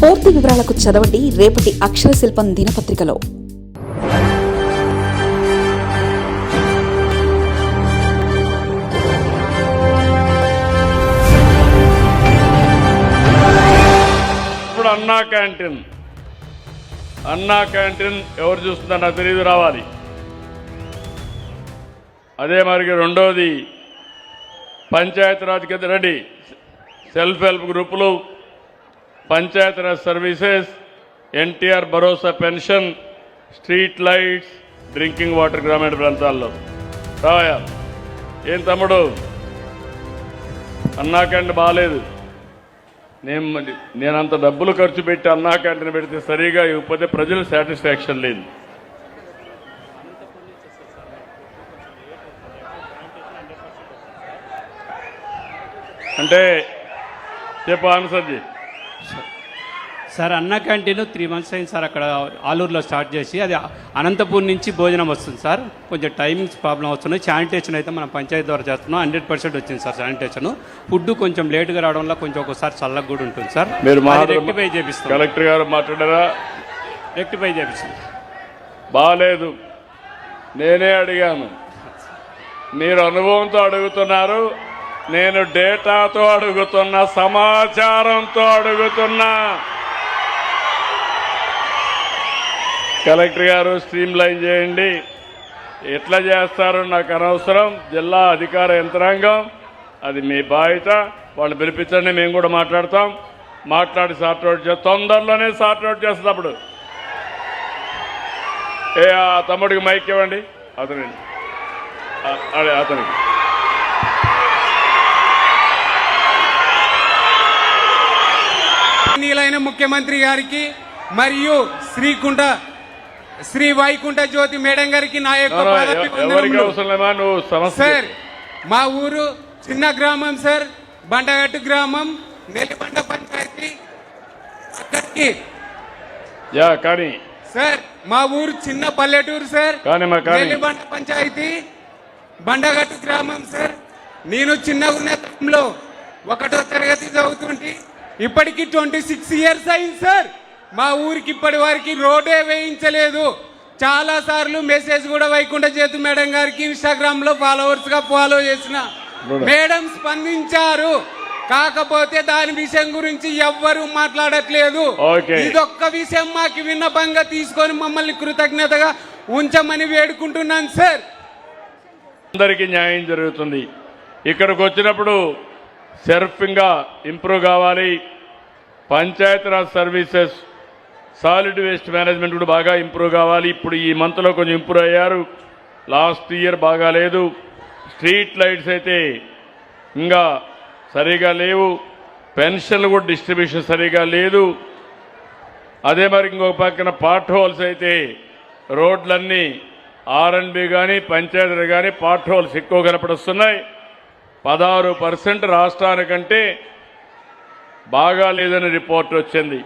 పూర్తి వివరాలకు చదవండి రేపటి అక్షర శిల్పం దినపత్రికలో. ఇప్పుడు అన్నా క్యాంటీన్ ఎవరు చూస్తుందో నాకు తెలియదు, రావాలి. అదే మరి రెండోది పంచాయతీరాజ్ కింద రెడీ, సెల్ఫ్ హెల్ప్ గ్రూపులు, పంచాయతీరాజ్ సర్వీసెస్, ఎన్టీఆర్ భరోసా pension, street lights, drinking water గ్రామీణ ప్రాంతాల్లో రావయా. ఏం తమ్ముడు అన్నా క్యాంటీన్ బాగాలేదు, నేను అంత డబ్బులు ఖర్చు పెట్టి అన్నా క్యాంటీన్ పెడితే సరిగా ఇవ్వకపోతే ప్రజలు సాటిస్ఫాక్షన్ లేదు. అంటే చెప్పు ఆన్సర్జీ. సార్ అన్న క్యాంటీన్ 3 months అయింది సార్, అక్కడ ఆలూరులో స్టార్ట్ చేసి అది అనంతపూర్ నుంచి భోజనం వస్తుంది సార్. కొంచెం టైమింగ్స్ ప్రాబ్లం వస్తున్నాయి. శానిటేషన్ అయితే మనం పంచాయతీ ద్వారా చేస్తున్నాం, 100% వచ్చింది సార్ శానిటేషన్. ఫుడ్ కొంచెం లేట్గా రావడం వల్ల కొంచెం ఒకసారి చల్లగా కూడా ఉంటుంది సార్. మీరు రెక్టిఫై చేపిస్తాం. కలెక్టర్ గారు మాట్లాడారా? రెక్టిఫై చేపిస్తాం. బాగాలేదు, నేనే అడిగాను, మీరు అనుభవంతో అడుగుతున్నారు, నేను డేటాతో అడుగుతున్నా, సమాచారంతో అడుగుతున్నా. కలెక్టర్ గారు స్ట్రీమ్ లైన్ చేయండి, ఎట్లా చేస్తారో నాకు అనవసరం. జిల్లా అధికార యంత్రాంగం అది మీ బాధ్యత, వాళ్ళు పిలిపించండి, మేము కూడా మాట్లాడతాం. మాట్లాడి సార్ట్అవుట్ చేస్తాం, తొందరలోనే సార్ట్అవుట్ చేస్తుంది. అప్పుడు ఆ తమ్ముడికి మైక్ ఇవ్వండి, అతనండి అతనికి. నీలైన ముఖ్యమంత్రి గారికి మరియు శ్రీ వైకుంఠ జ్యోతి మేడం గారికి నా యొక్క సార్. మా ఊరు చిన్న గ్రామం సార్, బండగట్టు గ్రామం, నెల్లిబండ పంచాయతీ. అక్కడికి కానీ సార్ మా ఊరు చిన్న పల్లెటూరు సార్, నెల్లిబండ పంచాయతీ, బండగట్టు గ్రామం సార్. నేను చిన్న ఉన్నతంలో 1వ తరగతి చదువుతుంటే ఇప్పటికి 26 years అయింది సార్. మా ఊరికి ఇప్పటి వరకు రోడ్డే వేయించలేదు. చాలా సార్లు మెసేజ్ కూడా వైకుంఠ జ్యోతి మేడం గారికి ఇన్స్టాగ్రామ్ లో ఫాలోవర్స్ గా ఫాలో చేసిన మేడం స్పందించారు. కాకపోతే దాని విషయం గురించి ఎవ్వరూ మాట్లాడట్లేదు. ఇదొక్క విషయం మాకు విన్నపంగా తీసుకొని మమ్మల్ని కృతజ్ఞతగా ఉంచమని వేడుకుంటున్నాను సార్. అందరికీ న్యాయం జరుగుతుంది. ఇక్కడికి వచ్చినప్పుడు సర్ఫింగ్గా ఇంప్రూవ్ కావాలి. Panchayati Raj services, solid waste management కూడా బాగా ఇంప్రూవ్ కావాలి. ఇప్పుడు ఈ మంత్లో కొంచెం ఇంప్రూవ్ అయ్యారు, లాస్ట్ ఇయర్ బాగాలేదు. స్ట్రీట్ లైట్స్ అయితే ఇంకా సరిగా లేవు, పెన్షన్లు కూడా డిస్ట్రిబ్యూషన్ సరిగా లేదు. అదే మరి ఇంకొక పక్కన పాట్ హోల్స్ అయితే రోడ్లన్నీ R&B కానీ పంచాయతీలు కానీ పాట్ హోల్స్ ఎక్కువ కనపడుస్తున్నాయి. 16% రాష్ట్రానికంటే బాగా లేదని రిపోర్ట్ వచ్చింది.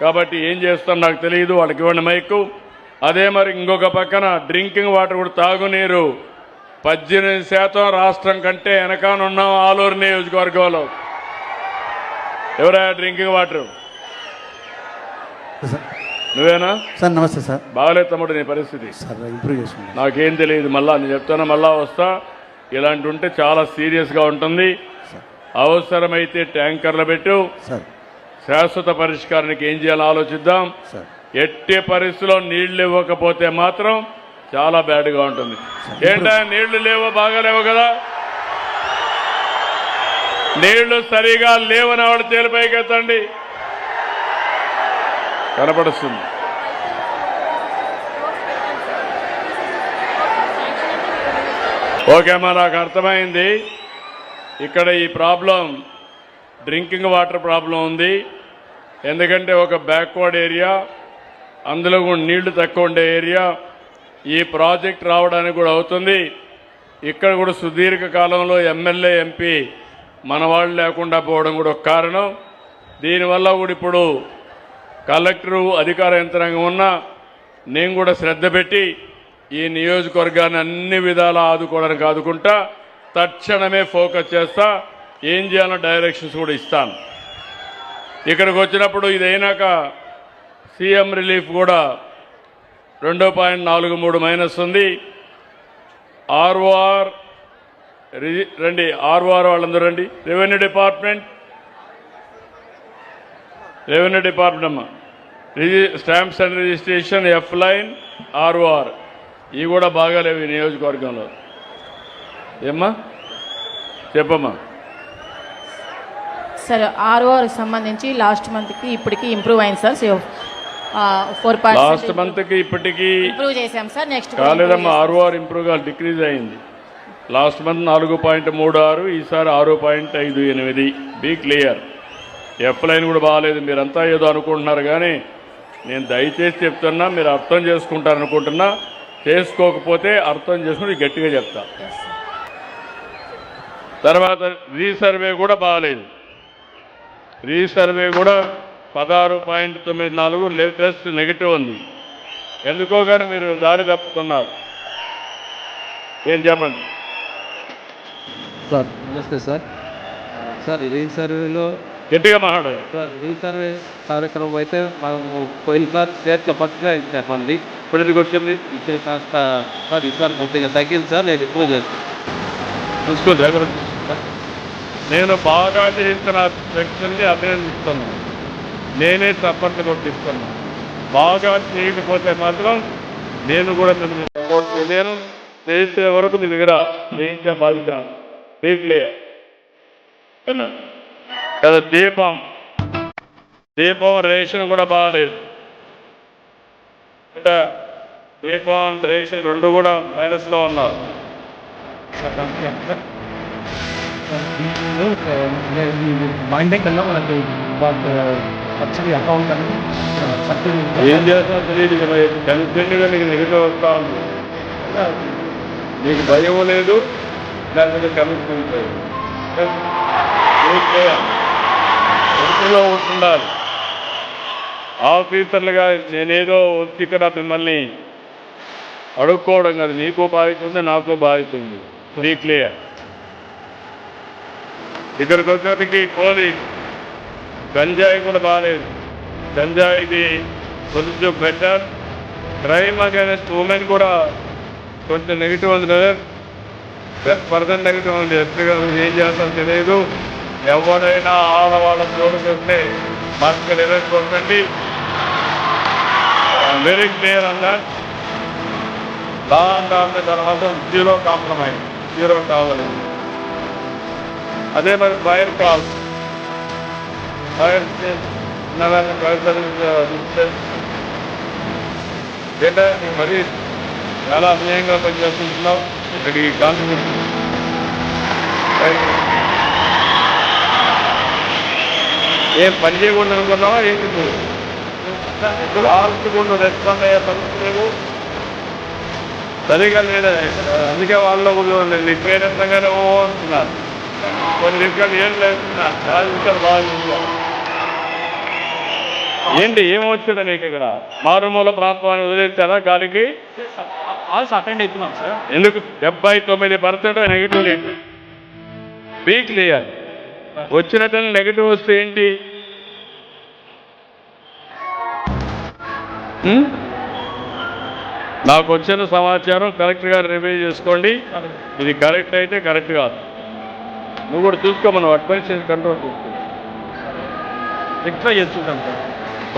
కాబట్టి ఏం చేస్తాం నాకు తెలియదు, వాళ్ళకి ఇవ్వండి మైకు. అదే మరి ఇంకొక పక్కన డ్రింకింగ్ వాటర్ కూడా, తాగునీరు 18% రాష్ట్రం కంటే వెనకానున్నాం. ఆలూరు నియోజకవర్గంలో ఎవరా డ్రింకింగ్ వాటర్? నువ్వేనా సార్? నమస్తే సార్. బాగలేదు తమ్ముడు నీ పరిస్థితి. నాకేం తెలియదు, మళ్ళా నేను చెప్తాను, మళ్ళా వస్తా. ఇలాంటి ఉంటే చాలా సీరియస్గా ఉంటుంది. అవసరమైతే ట్యాంకర్లు పెట్టు, శాశ్వత పరిష్కారానికి ఏం చేయాలో ఆలోచిద్దాం. ఎట్టి పరిస్థితుల్లో నీళ్లు ఇవ్వకపోతే మాత్రం చాలా బ్యాడ్గా ఉంటుంది. ఏంటా నీళ్లు లేవు, బాగా లేవు కదా? నీళ్లు సరిగా లేవని వాడు తేలిపైకెత్తండి, కనపడుస్తుంది. ఓకే అమ్మా, నాకు అర్థమైంది. ఇక్కడ ఈ ప్రాబ్లం డ్రింకింగ్ వాటర్ ప్రాబ్లం ఉంది. ఎందుకంటే ఒక బ్యాక్వర్డ్ ఏరియా, అందులో కూడా నీళ్లు తక్కువ ఉండే ఏరియా. ఈ ప్రాజెక్ట్ రావడానికి కూడా అవుతుంది. ఇక్కడ కూడా సుదీర్ఘ కాలంలో ఎమ్మెల్యే ఎంపీ మన వాళ్ళు లేకుండా పోవడం కూడా ఒక కారణం. దీనివల్ల కూడా ఇప్పుడు కలెక్టరు అధికార యంత్రాంగం ఉన్నా నేను కూడా శ్రద్ధ పెట్టి ఈ నియోజకవర్గాన్ని అన్ని విధాలా ఆదుకోవడానికి ఆదుకుంటా, తక్షణమే ఫోకస్ చేస్తా, ఏం చేయాలో డైరెక్షన్స్ కూడా ఇస్తాను. ఇక్కడికి వచ్చినప్పుడు ఇదైనాక సీఎం రిలీఫ్ కూడా 2.43 మైనస్ ఉంది. ఆర్ఓఆర్ రండి, ఆర్ఓఆర్ వాళ్ళందరూ రండి. రెవెన్యూ డిపార్ట్మెంట్ అమ్మా, stamps and registration, F line, ROR ఇవి కూడా బాగాలేవు ఈ నియోజకవర్గంలో. ఏమ్మా చెప్పమ్మా. సార్ ఆర్ఓఆర్ సంబంధించి లాస్ట్ మంత్కి ఇప్పటికి ఇంప్రూవ్ అయింది సార్. 4% లాస్ట్ మంత్కి ఇప్పటికీ ఇంప్రూవ్ చేశాం సార్. నెక్స్ట్ కాలేదమ్మా, ఆర్ఓఆర్ ఇంప్రూవ్గా డిక్రీజ్ అయింది. లాస్ట్ మంత్ 4.36, ఈసారి 6.58. Be clear. ఎఫ్ లైన్ కూడా బాగాలేదు. మీరంతా ఏదో అనుకుంటున్నారు కానీ నేను దయచేసి చెప్తున్నా, మీరు అర్థం చేసుకుంటారనుకుంటున్నా. చేసుకోకపోతే అర్థం చేసుకుని గట్టిగా చెప్తా. తర్వాత రీసర్వే కూడా బాగాలేదు. రీసర్వే కూడా 16.94 లేటెస్ట్ నెగిటివ్ ఉంది. ఎందుకో కానీ మీరు దారి తప్పుతున్నారు. ఏం చెప్పండి సార్. నమస్తే సార్. సార్ రీసర్వేలో గట్టిగా మాట్లాడారు సార్. రీసర్వే కార్యక్రమం అయితే మనము పోయినసారి స్టేట్లో పచ్చిగా ఇచ్చారు మంది. ఇప్పటికి వచ్చింది ఇచ్చే కాస్త సార్ ఈసారి కొద్దిగా తగ్గింది సార్. నేను ఎక్కువ చేస్తాను చూసుకో జాగ్రత్త. నేను బాగా చేసిన వ్యక్తుల్ని అభినందిస్తున్నాను. నేనే చప్పట్లు కొట్టిస్తున్నాను. బాగా చేయకపోతే మాత్రం నేను కూడా నేను చేసే వరకు మీ దగ్గర చేయించే బాధ్యత మీకులే కదా. దీపం రేషన్ కూడా బాగాలేదు. దీపం రేషన్ 2 కూడా మైనస్లో ఉన్నారు. ఏం చేస్తున్నా తెలియదు. కన్సెంట్గా నీకు నెగిటివ్ వస్తా ఉంది. నీకు భయం లేదు, దాని మీద కమిట్మెంట్ లేదు. ఒత్తిడిలో ఉంటుండాలి. ఆఫీసర్లుగా నేనేదో ఇక్కడ మిమ్మల్ని అడుక్కోవడం కాదు. నీకు బాధ్యత ఉంది, నాకు బాధ్యత ఉంది. నీ క్లియర్. ఇక్కడికి వచ్చేటికి పోలీస్ గంజాయి కూడా బాగాలేదు. గంజాయిది కొంచెం బెటర్. క్రైమ్ అగైనెస్ట్ ఉమెన్ కూడా కొంచెం నెగిటివ్ ఉంది కదా. 10% నెగిటివ్ ఉంది. ఎప్పుడు ఏం చేస్తారో తెలియదు. ఎవరైనా ఆడవాళ్ళ చూడుకుంటే మనకు నిలబెట్టుకోకండి. వెరీ క్లియర్ అన్నా. దాని తర్వాత 0 కాంప్రమైజ్, 0 కావాలి. అదే మరి ఫైర్ కాల్, ఫైర్ ఏంటంటే మరి చాలా అన్యాయంగా పనిచేస్తున్నావు. ఇక్కడికి కాన్స్టిట్యూషన్ ఏం పని చేయకూడదు అనుకున్నావా? ఏంటి ఆల్చకుండా రెస్పాండ్ అయ్యే పరిస్థితి లేవు. సరిగా లేదా? అందుకే వాళ్ళు నిష్పేరంగానే అంటున్నారు. కొన్ని విషయాలు ఏం లేస్తున్నారు. చాలా విషయాలు బాగా ఏంటి ఏమొచ్చిందా నీకు? ఇక్కడ మారుమూల ప్రాంతాన్ని వదిలేస్తారా గాలికి? అటెండ్ అవుతున్నాం సార్. ఎందుకు 79% నెగిటివ్ లేదు. Week clear. వచ్చినట్టు నెగిటివ్ వస్తే ఏంటి? నాకు వచ్చిన సమాచారం కరెక్ట్ గారు రివ్యూ చేసుకోండి. ఇది కరెక్ట్ అయితే కరెక్ట్ కాదు. నువ్వు కూడా చూసుకోమను. అడ్వైస్ కంట్రోల్ చేసుకో. ఎక్స్ట్రా చేసుకుంటాం సార్.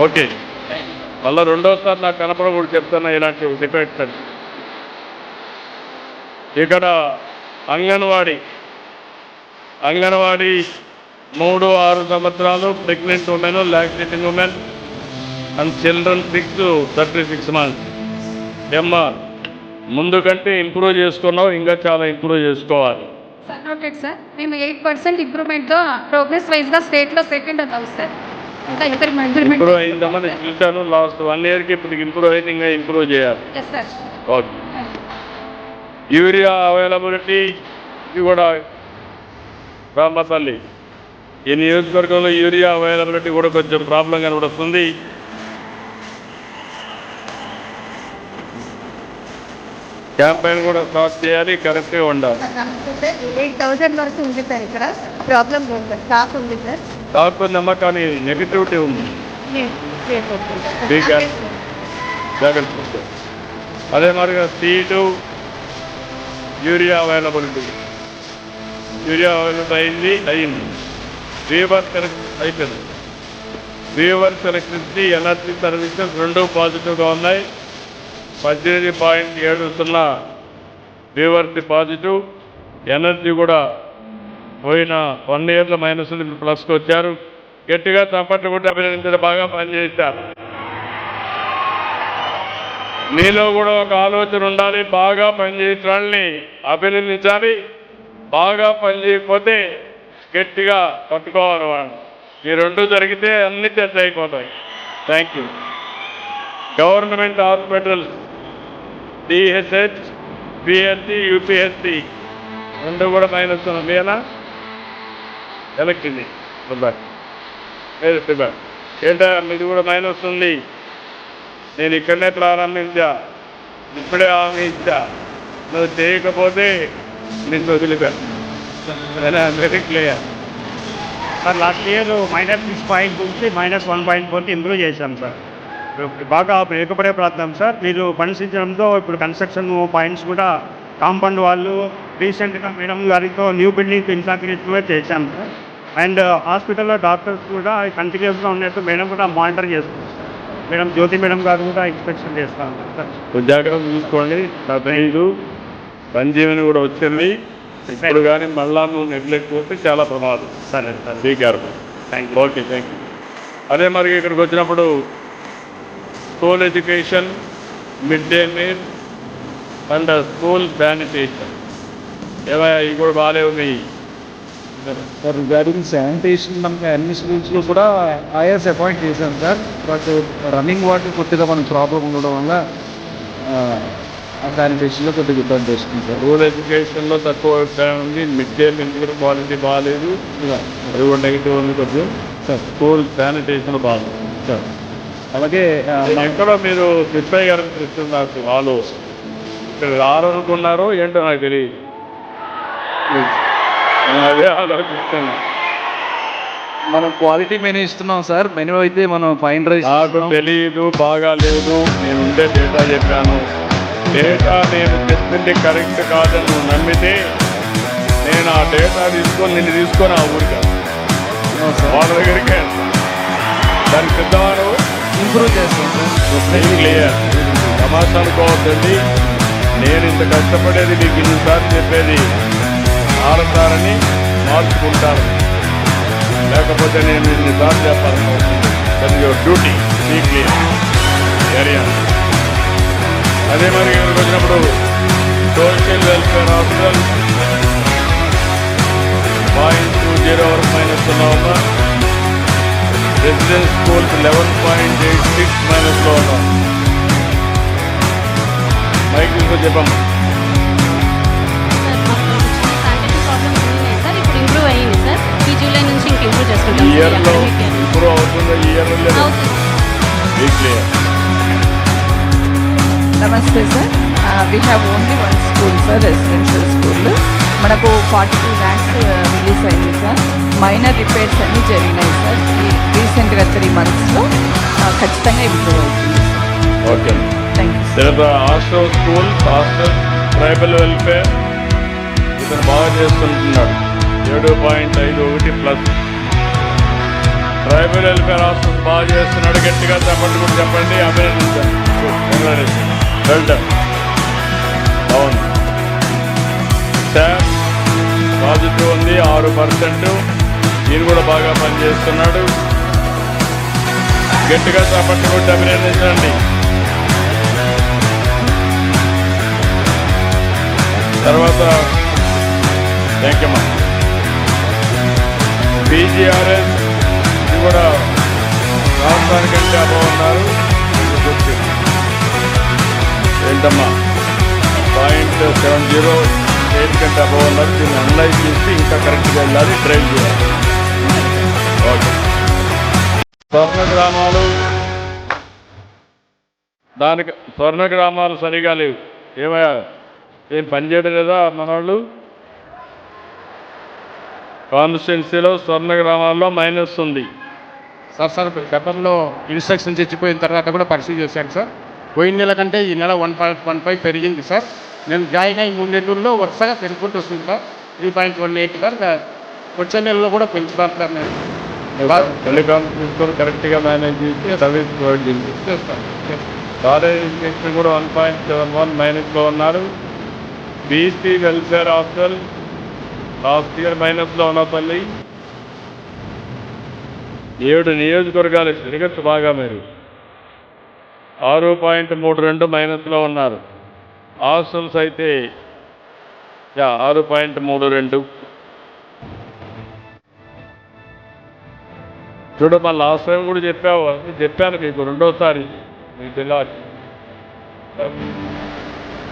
ఓకే. మళ్ళీ రెండోసారి నాకు కనపడకూడదు చెప్తున్నా ఇలాంటి డిఫెక్ట్స్ అని. ఇక్కడ అంగన్వాడీ 3-6 సంవత్సరాలు pregnant women, lactating women and children 6-36 months. MR ముందు కంటే ఇంప్రూవ్ చేసుకున్నావు, ఇంకా చాలా ఇంప్రూవ్ చేసుకోవాలి. Sir noted sir. మేము 8% ఇంప్రూవ్మెంట్తో ప్రోగ్రెస్ వైజ్గా స్టేట్లో సెకండ్ అవుతాం సార్. ఇంకా ఇంప్రూవ్ అయిందమ్మా. నేను చూశాను లాస్ట్ 1 yearకి. ఇప్పుడు ఇంప్రూవ్ అయితే ఇంకా ఇంప్రూవ్ చేయాలి. Yes sir. Okay. Urea availability ఇది కూడా రామతల్లి. ఈ నియోజకవర్గంలో యూరియా అవైలబిలిటీ కూడా కొంచెం ప్రాబ్లం కనబడుతుంది. క్యాంపెయిన్ కూడా స్టార్ట్ చేయాలి. కరెక్ట్గా ఉండాలి. 8,000 వరకు ఉంది సార్. ఇక్కడ ప్రాబ్లం లేదు సార్. స్టాక్ ఉంది సార్. కాకుందమ్మా, కానీ నెగిటివిటీ ఉంది. జాగ్రత్త. అదే మరిగా సీటు యూరియా అవైలబిలిటీ అయింది. రీవర్స్ అయిపోయింది. రీవర్స్ ఎలక్ట్రిసిటీ, ఎనర్జీ సర్వీసెస్ రెండు పాజిటివ్గా ఉన్నాయి. 18.70 రీవర్స్ పాజిటివ్. ఎనర్జీ కూడా పోయిన 1 ఇయర్లో మైనస్ ప్లస్కి వచ్చారు. గట్టిగా చప్పట్లు కూడా అభినందించారు. బాగా పనిచేశారు. మీలో కూడా ఒక ఆలోచన ఉండాలి. బాగా పనిచేయటాన్ని అభినందించాలి. బాగా పనిచేయకపోతే గట్టిగా పట్టుకోవాలి వాళ్ళు. ఈ రెండు జరిగితే అన్ని సెట్ అయిపోతాయి. Thank you. Government hospital DHH, PHC, UPHC రెండు కూడా మైనస్ మీనా ఎలక్ట్రిసిటీ ఏంటో మీది కూడా మైనస్ ఉంది. నేను ఇక్కడనే ప్రారంభించా, ఇప్పుడే హామీ ఇచ్చా. నువ్వు చేయకపోతే నేను వదిలిపెట్టాను. Very clear. Sir last year -6.2 నుంచి -1.4 ఇంప్రూవ్ చేశాం సార్. బాగా ఏకపడే ప్రాంతం సార్. మీరు ఫండ్స్ ఇచ్చడంతో ఇప్పుడు కన్స్ట్రక్షన్ పాయింట్స్ కూడా కాంపౌండ్ వాళ్ళు రీసెంట్గా మేడం గారితో న్యూ బిల్డింగ్ ఇన్స్టాగ్రేషన్ చేశాం సార్. అండ్ హాస్పిటల్లో డాక్టర్స్ కూడా కంటిన్యూస్గా ఉన్నట్టు మేడం కూడా మానిటర్ చేస్తుంది సార్. మేడం జ్యోతి మేడం గారు కూడా ఇన్స్పెక్షన్ చేస్తాం సార్. జాగ్రత్త చూసుకోండి. 15 సంజీవని కూడా వచ్చింది. ఇప్పుడు కానీ మళ్ళా నువ్వు నెగ్లెక్ట్ చేస్తే చాలా ప్రమాదం. సరే sir. Be careful. Thank okay, thank you. అదే మరి ఇక్కడికి వచ్చినప్పుడు school education, mid day meal and school sanitation ఏమయ్యా, ఇవి కూడా బాగానే ఉన్నాయి. సార్ రిగార్డింగ్ శానిటేషన్ మనకి అన్ని స్కూల్స్లో కూడా ఐఎస్ అపాయింట్ చేశాం సార్. బట్ రన్నింగ్ వాటర్ కొద్దిగా మనకు ప్రాబ్లం ఉండడం వల్ల ఆ శానిటేషన్లో కొద్దిగా ఇబ్బంది చేస్తుంది సార్. స్కూల్ ఎడ్యుకేషన్లో తక్కువ ఉంది. మిడ్ డే మీల్ కూడా క్వాలిటీ బాగాలేదు. అది కూడా నెగిటివ్ ఉంది కొంచెం సార్. స్కూల్ శానిటేషన్ బాగుంది సార్. అలాగే ఎక్కడో మీరు కృష్ణయ్య గారు ఇస్తున్నారు వాళ్ళు ఇక్కడ రారనుకున్నారో ఏంటో నాకు తెలియదు. అదే ఆలోచిస్తున్నా. మనం క్వాలిటీ మెనూ ఇస్తున్నాం సార్. మెనూ అయితే మనం ఫైన్ రైస్ నాకు తెలియదు, బాగా లేదు. నేను ఉండే డేటా చెప్పాను. డేటా నేను చెప్పింది కరెక్ట్ కాదని నువ్వు నమ్మితే నేను ఆ డేటా నిన్ను తీసుకొని ఆ ఊరికి వాళ్ళ దగ్గరికి దానికి సిద్ధమాను ఇంప్రూవ్ చేస్తాం సార్. క్లియర్. సమాచారం అనుకోవద్దండి. నేను ఇంత కష్టపడేది మీకు ఇన్నిసార్లు చెప్పేది మారుతారని మార్చుకుంటారు. లేకపోతే నేను ఇన్నిసార్లు చెప్పాలని that your duty. Be clear area. అదే మరి ఇక్కడికి వచ్చినప్పుడు సోషల్ వెల్ఫేర్ హాస్పిటల్ -0 వరకు మైనస్లో ఉన్నా. రెసిడెన్స్ స్కూల్స్ 11.86 మైనస్లో ఉన్నాం. మైక్ తీసుకొని చెప్పమ్మా. ఇంప్రూవ్ అయ్యింది సార్. ఈ జూలై నుంచి ఇంక ఇంప్రూవ్ చేసుకుంటాం. ఈ ఇయర్లో ఇంప్రూవ్ అవుతుందా? ఈ ఇయర్లో లేదు. నమస్తే sir. We have only one school sir, residential school. మనకు 42 lakhs రిలీజ్ అయింది సార్. మైనర్ రిపేర్స్ అన్నీ జరిగినాయి సార్. ఈ రీసెంట్గా 3 monthsలో ఖచ్చితంగా ఇంప్రూవ్ అవుతుంది sir. Okay, thank you. Hostel school, hostel tribal welfare ఇతను బాగా చేసుకుంటున్నాడు. 7.51 ప్లస్. ట్రైబల్ వెల్ఫేర్ హాస్టల్ బాగా చేస్తున్నాడు. గట్టిగా చెప్పండి కూడా చెప్పండి. అభినందించండి. వెల్డన్ బాగుంది. సార్ పాజిటివ్ ఉంది 6%. ఈయన కూడా బాగా పనిచేస్తున్నాడు. గట్టిగా చెప్పండి కూడా అభినందించండి. తర్వాత థ్యాంక్ యూ అమ్మా. పీజీఆర్ఎస్ ఇది కూడా రాష్ట్రానికంటే అభావం ఉన్నారు. ఏంటమ్మా 0.78 కంటే అభావం ఉన్నారు. దీన్ని అనలైజ్ చేసి ఇంకా కరెక్ట్గా వెళ్ళాలి, డ్రైవ్ చేయాలి. ఓకే. స్వర్ణ గ్రామాలు దానికి స్వర్ణ గ్రామాలు సరిగా లేవు. ఏమయ్యా, ఏం పనిచేయడం లేదా మన వాళ్ళు? కాన్స్టిట్యున్సీలో స్వర్ణ గ్రామాల్లో మైనస్ ఉంది. సార్ పేపర్లో ఇన్స్ట్రక్షన్స్ ఇచ్చిపోయిన తర్వాత కూడా పరిశీలి చేశాను సార్. పోయిన నెల కంటే ఈ నెల 1.15 పెరిగింది సార్. నేను జాయిన్ అయ్యి 3 నెలల్లో వరుసగా పెరుగుకుంటూ వస్తుంది సార్. 3.18 సార్. వచ్చే నెలలో కూడా పెంచుతాను సార్. నేను టెలికాం తీసుకొని కరెక్ట్గా మేనేజ్ చేసి సర్వీస్ ప్రొవైడ్ చేస్తాను. కాలేజ్ ఎడ్యుకేషన్ కూడా 1.71 మైనస్లో ఉన్నారు. BC welfare hostel last year మైనస్లో ఉన్నపల్లి 7 నియోజకవర్గాలు తిరగచ్చు బాగా. మీరు 6.32 మైనస్లో ఉన్నారు. హాస్టల్స్ అయితే 6.32. చూడమ్మా, లాస్ట్ టైం కూడా చెప్పాను మీకు రెండోసారి మీకు తెలియాలి.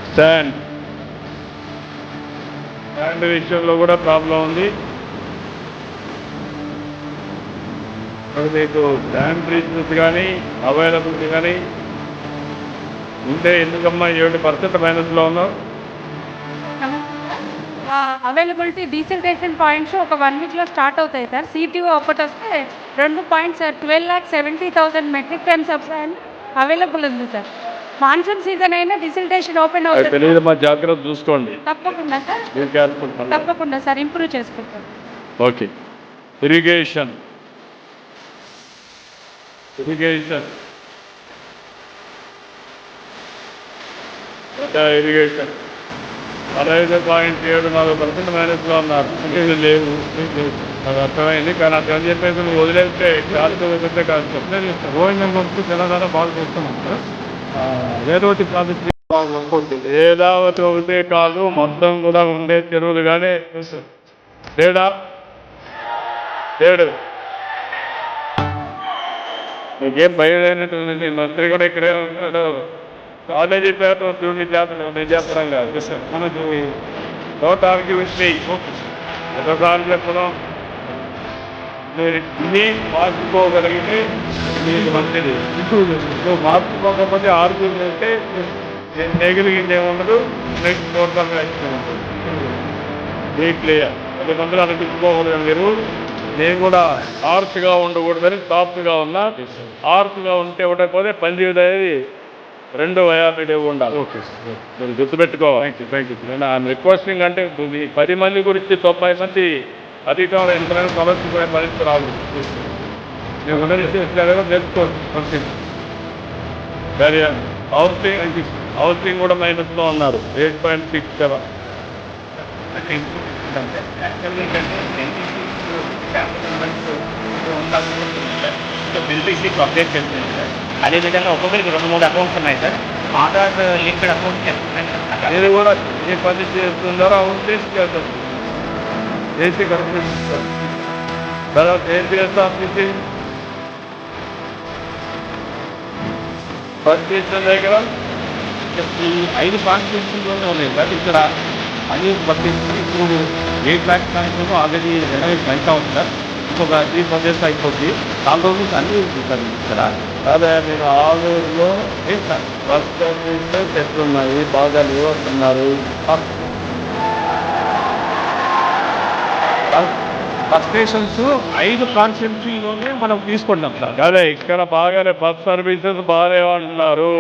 స్టాండ్ విషయంలో కూడా ప్రాబ్లం ఉంది. మీకు స్టాండ్ రీసెస్ కానీ అవైలబిలిటీ కానీ ఉంటే ఎందుకమ్మా 7% మైనస్లో ఉన్నావు? అవైలబిలిటీ డీసెంటేషన్ పాయింట్స్ ఒక 1 వీక్లో స్టార్ట్ అవుతాయి సార్. సిటీఓ ఒకటి వస్తే 2 points sir. 12,70,000 metric tons available ఉంది సార్. మాన్సూన్ సీజన్ అయినా డిసిల్టేషన్ ఓపెన్ అవుతుంది. తెలియదు, మా జాగ్రత్త చూసుకోండి. తప్పకుండా సార్, తప్పకుండా సార్, ఇంప్రూవ్ చేసుకుంటాం. ఓకే. ఇరిగేషన్ ఇరిగేషన్ 65.74% మైనస్లో ఉన్నారు. ఇది లేవు, అది అర్థమైంది. కానీ అర్థం చెప్పేసి నువ్వు వదిలేస్తే కాదు వదిలేస్తే కాదు. గోవిందం పంపి తెలంగాణ బాగా చేస్తున్నాం సార్. వేదవతి ప్రాజెక్ట్ ఏదావతి ఒకటే కాదు, మొత్తం కూడా ఉండే చెరువులు కానీ తేడా మీకేం బయలుదేరినట్టుంది. మంత్రి కూడా ఇక్కడే ఉంటాడు. కాలేజీ పేరు డ్యూటీ చేస్తున్నాం, నేను చెప్పడం కాదు. మనకు తోటానికి వచ్చి ఒకసారి చెప్పడం ఇన్ని మార్చుకోగలిగితే మీకు మంచిది. నువ్వు మార్చుకోకపోతే ఆర్గ్యూ చేస్తే నెగిలిగింది ఏముండదు. నెక్స్ట్ టోటల్గా ఇష్టం ఉంటుంది. క్లియర్ 10 మందిలో అనిపించుకోకూడదు. మీరు నేను కూడా ఆర్ట్గా ఉండకూడదని సాఫ్ట్గా ఉన్నా. ఆర్ట్గా ఉంటే ఉండకపోతే పనిచేయదు అనేది 2వ వయాపిటీ ఉండాలి. ఓకే సార్, మీరు గుర్తుపెట్టుకోవాలి. Thank you. నేను ఐఎమ్ రిక్వెస్టింగ్. అంటే 10 మంది గురించి 90 మంది అధికంగా ఎంతైనా సమస్య పరిస్థితి రాదు. నేను నేర్చుకోవచ్చు. హౌసింగ్ కూడా మైనస్లో ఉన్నారు. 8.67. బెనిఫిషరీకి అప్డేట్ చేస్తుంది సార్. అదేవిధంగా ఒక్కొక్కరికి 2-3 అకౌంట్స్ ఉన్నాయి సార్. ఆధార్ లింక్డ్ అకౌంట్స్ నేను కూడా ఏ పని చేస్తుందో అవును తీసుకెళ్తాం. ఏసీ కరెక్ట్ తర్వాత ఏం చేస్తాం? ఫస్ట్ ఇచ్చిన దగ్గర 5 కాన్స్టిట్యూషన్లోనే ఉన్నాయి సార్. ఇక్కడ అన్ని పట్టించి ఇప్పుడు 8 lakhs కాన్స్టిట్యూషన్ ఆల్రెడీ రెనోవేషన్ అవుతా ఉంది సార్. ఇంకొక 3 months అయిపోద్ది. 4 రోజులు అన్నీ సార్ ఇక్కడ. అదే మీరు ఆలూరులో బస్ సర్వీస్లో చెట్లు ఉన్నాయి, బాగా నివస్తున్నారు. బస్ స్టేషన్స్ 5 కాన్స్టిట్యూన్సీలోనే మనం తీసుకుంటాం సార్. అదే ఇక్కడ బాగానే బస్ సర్వీసెస్ బాగానే అంటున్నారు.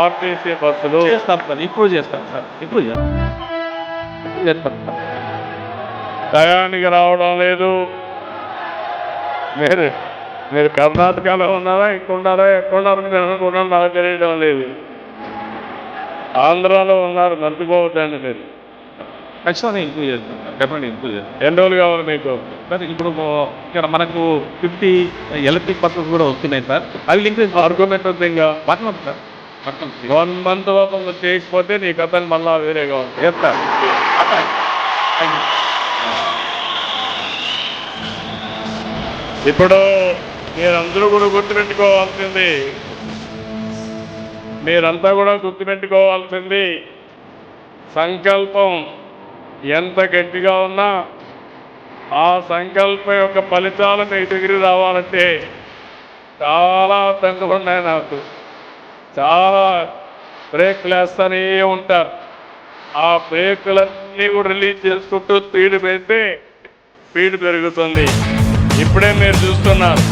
ఆర్టీసీ బస్సులు చేస్తాం సార్, ఇంప్రూవ్ చేస్తాం సార్. ఇంప్రూవ్ చేస్తాం. టయానికి రావడం లేదు. మీరు కర్ణాటకలో ఉన్నారా, ఇక్కడ ఎక్కడున్నారు అనుకున్నాను, నాకు తెలియడం లేదు. ఆంధ్రాలో ఉన్నారు, మర్చిపోవద్దండి మీరు. ఖచ్చితంగా ఇంప్రూవ్ చేస్తాం సార్. డెఫినెట్గా ఇంప్రూవ్ చేస్తాం. ఎన్ని రోజులు కావాలి మీకు? సార్ ఇప్పుడు ఇక్కడ మనకు 50 ఎలక్ట్రిక్ బస్సెస్ కూడా వస్తున్నాయి సార్. అవి లింక్ ఆర్గ్యుమెంట్ ఉంది. ఇంకా 1 month సార్. 1 month లోపల చేయకపోతే నీ కథలు మళ్ళా వేరేగా ఉంది. చేస్తా. ఇప్పుడు మీరందరూ కూడా గుర్తుపెట్టుకోవాల్సింది సంకల్పం ఎంత గట్టిగా ఉన్నా ఆ సంకల్పం యొక్క ఫలితాలను ఎదుగురి రావాలంటే చాలా తండ్రులు ఉన్నాయి. నాకు చాలా బ్రేక్లు వేస్తూనే ఉంటారు. ఆ బ్రేకులన్నీ కూడా రిలీజ్ చేసుకుంటూ స్పీడ్ పెడితే స్పీడ్ పెరుగుతుంది. ఇప్పుడే మీరు చూస్తున్నారు,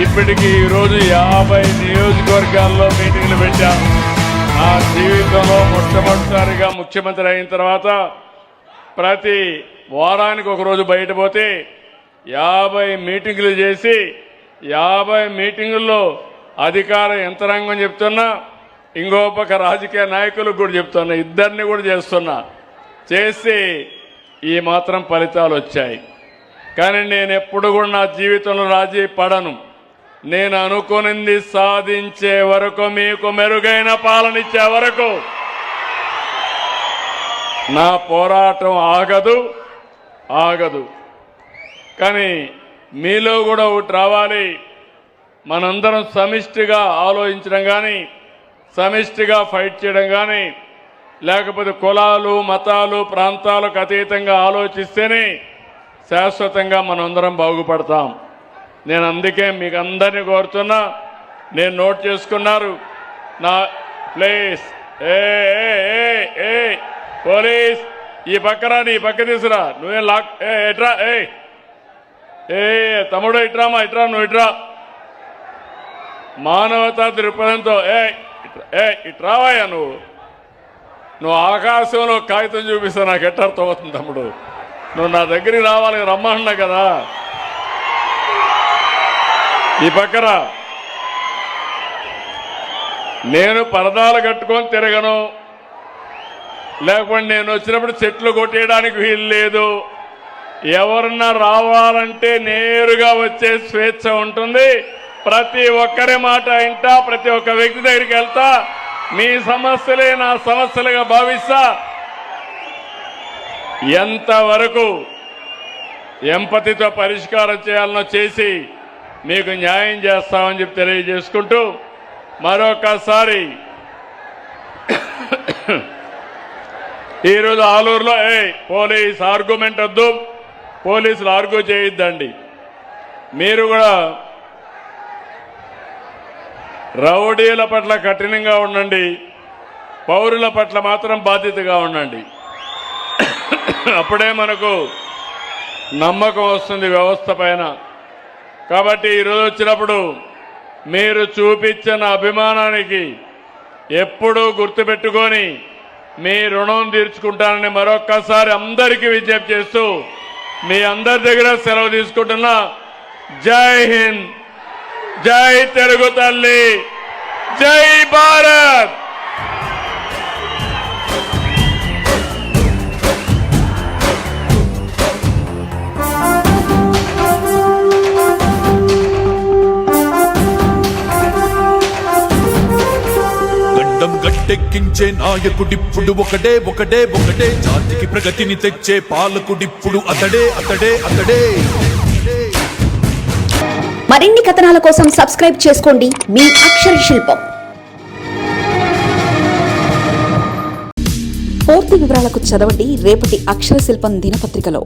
ఇప్పటికి ఈరోజు 50 నియోజకవర్గాల్లో మీటింగ్లు పెట్టాం. నా జీవితంలో మొట్టమొదటిసారిగా ముఖ్యమంత్రి అయిన తర్వాత ప్రతి వారానికి ఒకరోజు బయట పోతే 50 మీటింగులు చేసి 50 మీటింగుల్లో అధికార యంత్రాంగం చెప్తున్నా, ఇంకో పక్క రాజకీయ నాయకులకు కూడా చెప్తున్నా, ఇద్దరిని కూడా చేస్తున్నా. చేసి ఈ మాత్రం ఫలితాలు వచ్చాయి. కానీ నేను ఎప్పుడు కూడా నా జీవితంలో రాజీ పడను. నేను అనుకున్నది సాధించే వరకు, మీకు మెరుగైన పాలన ఇచ్చే వరకు నా పోరాటం ఆగదు. కానీ మీలో కూడా ఒకటి రావాలి, మనందరం సమిష్టిగా ఆలోచించడం కానీ, సమిష్టిగా ఫైట్ చేయడం కానీ, లేకపోతే కులాలు మతాలు ప్రాంతాలకు అతీతంగా ఆలోచిస్తేనే శాశ్వతంగా మనందరం బాగుపడతాం. నేను అందుకే మీకు అందరినీ కోరుతున్నా, నేను నోట్ చేసుకున్నారు నా ప్లీజ్. ఏ పోలీస్ ఈ పక్కరా, నీ పక్క తీసురా, నువ్వేం లాక్ ఎట్రా, తమ్ముడు ఇట్రామా, ఇట్రా, నువ్వు ఇట్రా. మానవతా దృక్పథంతో ఇట్రావాయా, నువ్వు ఆకాశంలో కాగితం చూపిస్తా నాకు ఎట్టర్థం అవుతుంది తమ్ముడు. నువ్వు నా దగ్గరికి రావాలి, రమ్మన్నా కదా. ఈ పక్కరా, నేను పరదాలు కట్టుకొని తిరగను, లేకపోతే నేను వచ్చినప్పుడు చెట్లు కొట్టేయడానికి వీలు లేదు. ఎవరన్నా రావాలంటే నేరుగా వచ్చే స్వేచ్ఛ ఉంటుంది. ప్రతి ఒక్కరి మాట వింటా, ప్రతి ఒక్క వ్యక్తి దగ్గరికి వెళ్తా, మీ సమస్యలే నా సమస్యలుగా భావిస్తా. ఎంతవరకు ఎంపతితో పరిష్కారం చేయాలనో చేసి మీకు న్యాయం చేస్తామని చెప్పి తెలియజేసుకుంటూ మరొకసారి ఈరోజు ఆలూరులో పోలీస్ ఆర్గ్యుమెంట్ వద్దు, పోలీసులు ఆర్గ్యూ చేయొద్దండి. మీరు కూడా రౌడీల పట్ల కఠినంగా ఉండండి, పౌరుల పట్ల మాత్రం బాధ్యతగా ఉండండి. అప్పుడే మనకు నమ్మకం వస్తుంది వ్యవస్థ పైన. కాబట్టి ఈరోజు వచ్చినప్పుడు మీరు చూపించిన అభిమానానికి ఎప్పుడూ గుర్తుపెట్టుకొని మీ రుణం తీర్చుకుంటానని మరొక్కసారి అందరికీ విజ్ఞప్తి చేస్తూ మీ అందరి దగ్గర సెలవు తీసుకుంటున్నా. జై హింద్, జై తెలుగు తల్లి, జై భారత్. గట్టెక్కించే నాయకుడిప్పుడు ఒకడే జాతికి ప్రగతిని తెచ్చే పాలకుడిప్పుడు అతడే. మరిన్ని కథనాల కోసం సబ్స్క్రైబ్ చేసుకోండి మీ అక్షర శిల్పం. పూర్తి వివరాలకు చదవండి రేపటి అక్షర శిల్పం దినపత్రికలో.